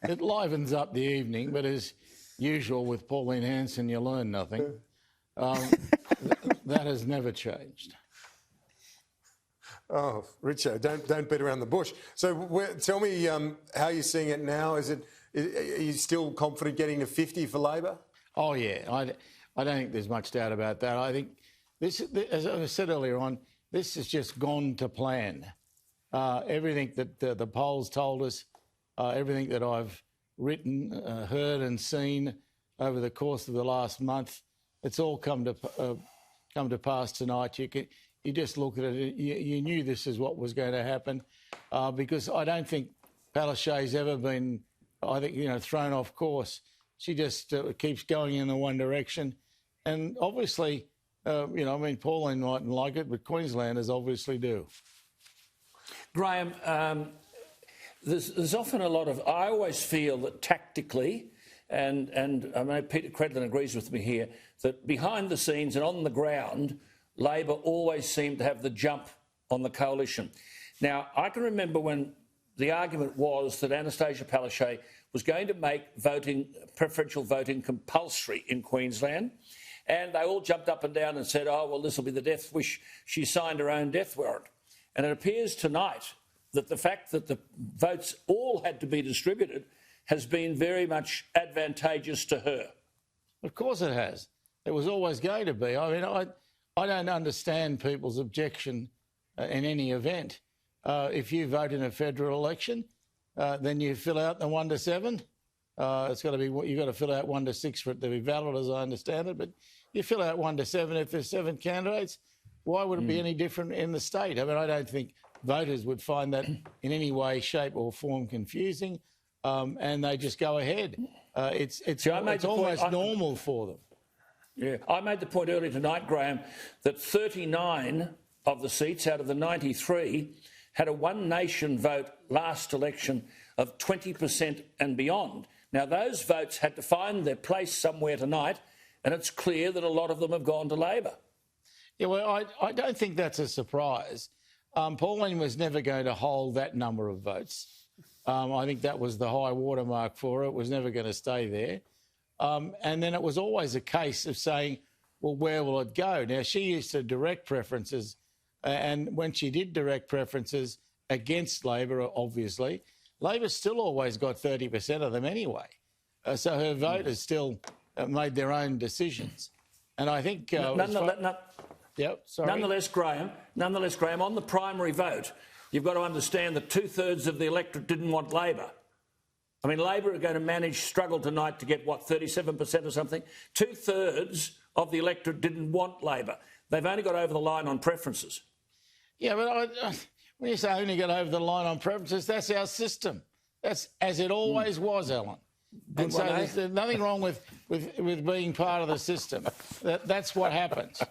it livens up the evening, but as usual with Pauline Hanson, you learn nothing. That has never changed. Oh, Richo, don't beat around the bush. So tell me how you're seeing it now. Are you still confident getting to 50 for Labor? Oh, yeah. I don't think there's much doubt about that. I think this, as I said earlier on, this has just gone to plan. Everything that the polls told us, everything that I've written, heard and seen over the course of the last month, it's all come to pass tonight. You just look at it, you knew this is what was going to happen, because I don't think Palaszczuk's ever been, thrown off course. She just keeps going in the one direction. And obviously, Pauline mightn't like it, but Queenslanders obviously do. Graham, there's often a lot of... I always feel that tactically, and I know Peter Credlin agrees with me here, that behind the scenes and on the ground, Labor always seemed to have the jump on the coalition. Now, I can remember when the argument was that Anastasia Palaszczuk was going to make preferential voting compulsory in Queensland, and they all jumped up and down and said, oh, well, this will be the death wish. She signed her own death warrant. And it appears tonight that the fact that the votes all had to be distributed has been very much advantageous to her. Of course it has. It was always going to be. I mean, I don't understand people's objection in any event. If you vote in a federal election, then you fill out the 1 to 7. It's got to be, you've got to fill out 1 to 6 for it to be valid, as I understand it. But you fill out 1 to 7 if there's 7 candidates. Why would it be any different in the state? I mean, I don't think voters would find that in any way, shape or form confusing, and they just go ahead. It's almost normal for them. Yeah, I made the point earlier tonight, Graham, that 39 of the seats out of the 93 had a One Nation vote last election of 20% and beyond. Now, those votes had to find their place somewhere tonight, and it's clear that a lot of them have gone to Labor. Yeah, well, I don't think that's a surprise. Pauline was never going to hold that number of votes. I think that was the high watermark for her. It was never going to stay there. And then it was always a case of saying, well, where will it go? Now, she used to direct preferences, and when she did direct preferences against Labor, obviously, Labor still always got 30% of them anyway. So her voters still made their own decisions. And I think... Nonetheless, Graham, on the primary vote, you've got to understand that 2/3 of the electorate didn't want Labor. I mean, Labor are going to struggle tonight to get, 37% or something? 2/3 of the electorate didn't want Labor. They've only got over the line on preferences. Yeah, but when you say only got over the line on preferences, that's our system. That's as it always was, Alan. And so there's nothing wrong with being part of the system. That's what happens.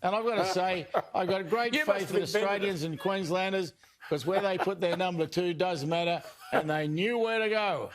And I've got to say, I've got great faith in Australians and Queenslanders, because where they put their number 2 does matter, and they knew where to go.